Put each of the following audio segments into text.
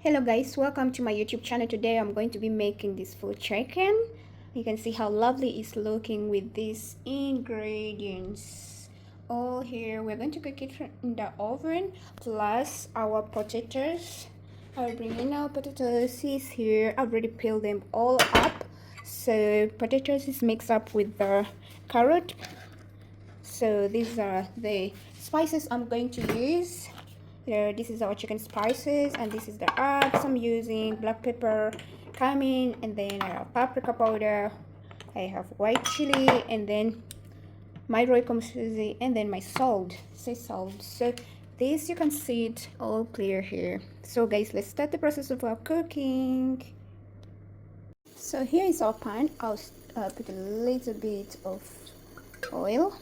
Hello guys, welcome to my YouTube channel. Today I'm going to be making this full chicken. You can see how lovely it's looking with these ingredients all here. We're going to cook it in the oven plus our potatoes. I'll bring in our potatoes here. I've already peeled them all up. So potatoes is mixed up with the carrot. So these are the spices I'm going to use. This is our chicken spices, and this is the herbs I'm using: black pepper, cumin, and then I have paprika powder, I have white chili, and then my royco, and then my salt, sea salt. So this, you can see it all clear here. So guys, let's start the process of our cooking. So here is our pan. I'll put a little bit of oil.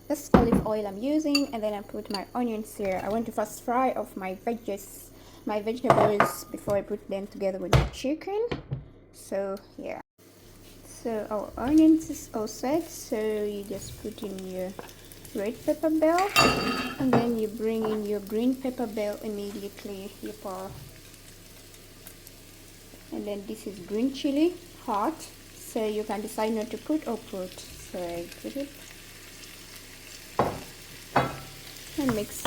This olive oil I'm using, and then I put my onions here. I want to first fry off my vegetables before I put them together with the chicken. So yeah, so our onions is all set. So you just put in your red pepper bell, and then you bring in your green pepper bell immediately. You pour, and then this is green chili, hot, so you can decide not to put or put. So I put it and mix,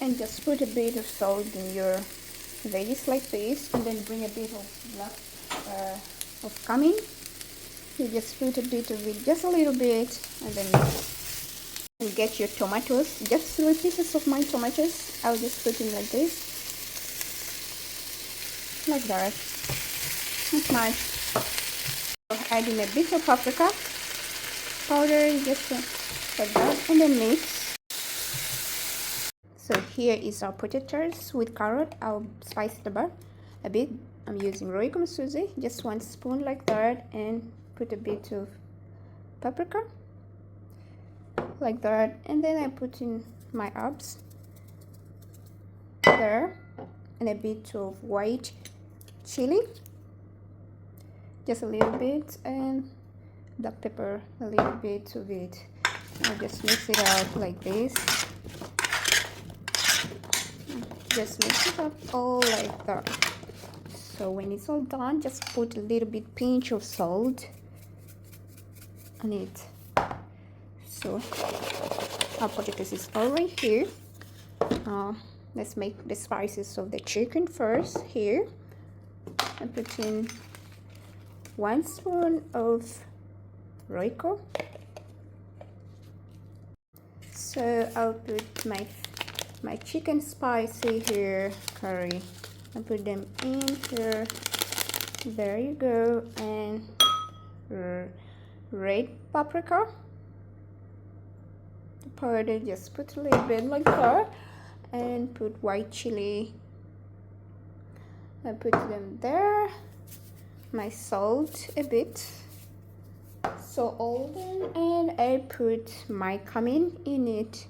and just put a bit of salt in your veggies like this, and then bring a bit of of cumin. You just put a bit of it, just a little bit, and then you get your tomatoes, just 3 pieces of my tomatoes. I'll just put in like this, like that, not much. Add in a bit of paprika powder, just like that, and then mix. So here is our potatoes with carrot. I'll spice it up a bit. I'm using royco, just 1 spoon like that, and put a bit of paprika like that, and then I put in my herbs there, and a bit of white chili, just a little bit, and black pepper, a little bit of it. I'll just mix it out like this. Just mix it up all like that. So when it's all done, just put a little bit pinch of salt on it. So our potatoes is already here. Let's make the spices of the chicken first. Here I put in 1 spoon of royco. So I'll put my chicken spicy here, curry, and put them in here. There you go. And red paprika powder, just put a little bit like that, and put white chili. I put them there. My salt a bit, so all them, and I put my cumin in it,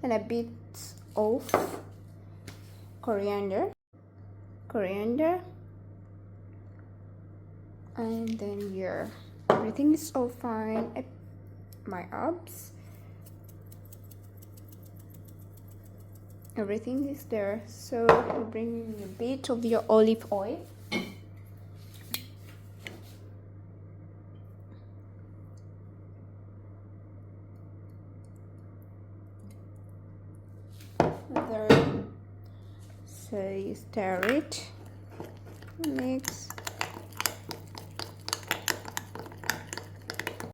and a bit of coriander, and then yeah, everything is all fine. My herbs, everything is there. So you bring in a bit of your olive oil, there. So you stir it, mix.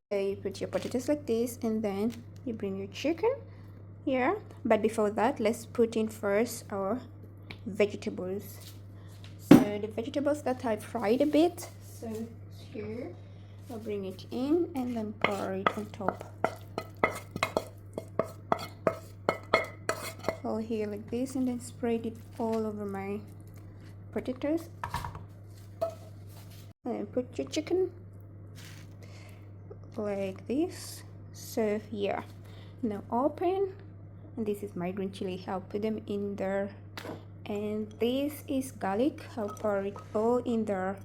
So you put your potatoes like this, and then you bring your chicken here. But before that, let's put in first our vegetables. So the vegetables that I fried a bit, so here I'll bring it in and then pour it on top. All here like this, and then spread it all over my potatoes, and put your chicken like this. So yeah, now open, and this is my green chili. I'll put them in there, and this is garlic. I'll pour it all in there,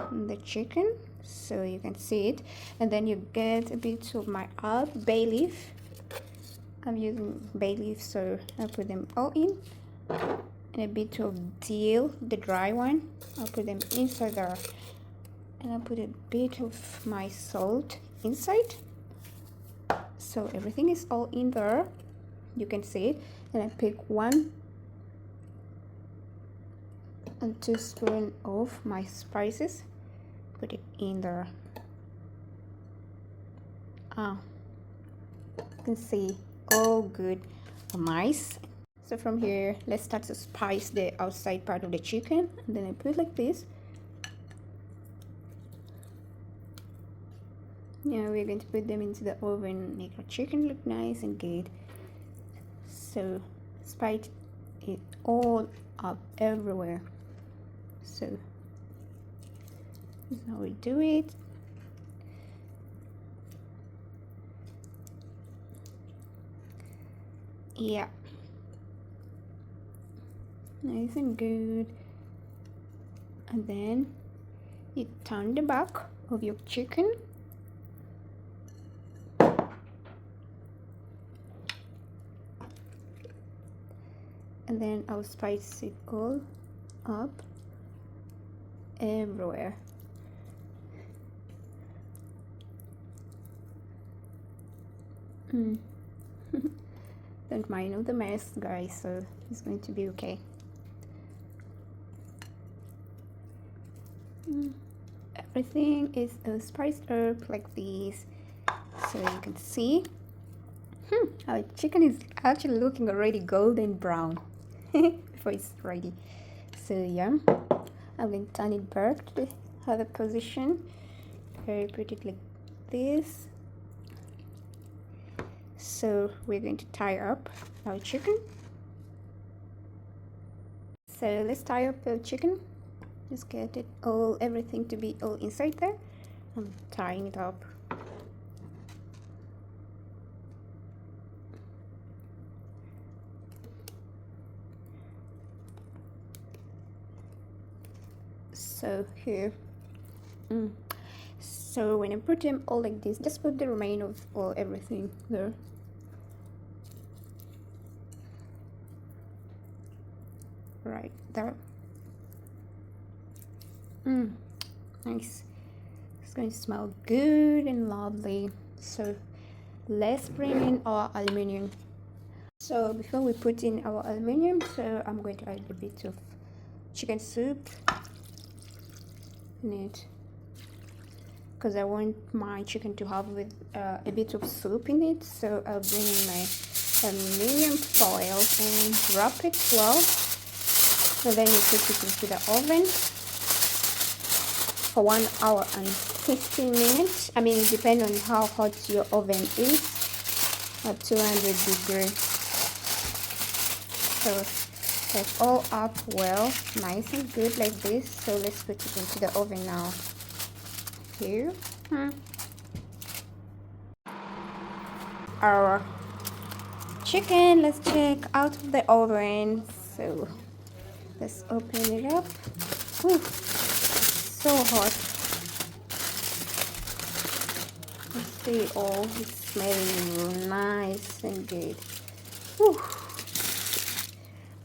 in the chicken, so you can see it. And then you get a bit of my bay leaf, I'm using bay leaf, so I'll put them all in. And a bit of dill, the dry one, I'll put them inside there. And I'll put a bit of my salt inside. So everything is all in there. You can see it. And I pick 1 teaspoon of my spices. Put it in there. You can see all good, nice. So from here, let's start to spice the outside part of the chicken, and then I put it like this. Now we're going to put them into the oven, make our chicken look nice and good. So spice it all up everywhere. So this is how we do it. Yeah, nice and good. And then you turn the back of your chicken. And then I'll spice it all up everywhere. Don't mind all the mess, guys, so it's going to be okay. Everything is spiced up like this, so you can see our chicken is actually looking already golden brown before it's ready. So yeah, I'm going to turn it back to the other position. I put it like this. So we're going to tie up our chicken. So let's tie up the chicken. Just get it all, everything to be all inside there. I'm tying it up. So here. So when I put them all like this, just put the remain of all everything there. Right there. Nice. It's going to smell good and lovely. So let's bring in our aluminium. So before we put in our aluminium, so I'm going to add a bit of chicken soup in it, because I want my chicken to have with a bit of soup in it. So I'll bring in my aluminium foil and wrap it well. And then you put it into the oven for 1 hour and 15 minutes. I mean, it depends on how hot your oven is, at 200 degrees. So that's all up well, nice and good like this. So let's put it into the oven now. Here. Our chicken, let's check out of the oven. So let's open it up. Ooh, so hot. Let's see, oh, it's smelling nice and good. Ooh,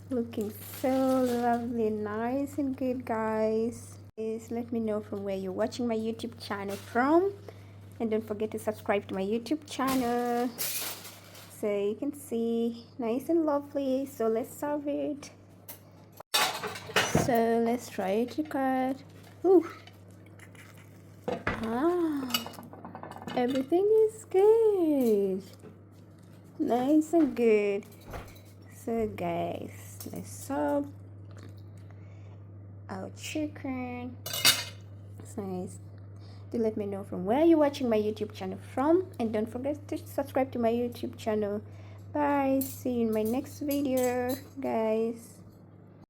looking so lovely, nice and good, guys. Please let me know from where you're watching my YouTube channel from, and don't forget to subscribe to my YouTube channel so you can see nice and lovely. So let's serve it. So let's try to cut. Ooh. Everything is good, nice and good. So guys, let's serve our chicken. It's nice. Do let me know from where you're watching my YouTube channel from, and don't forget to subscribe to my YouTube channel. Bye, see you in my next video, guys.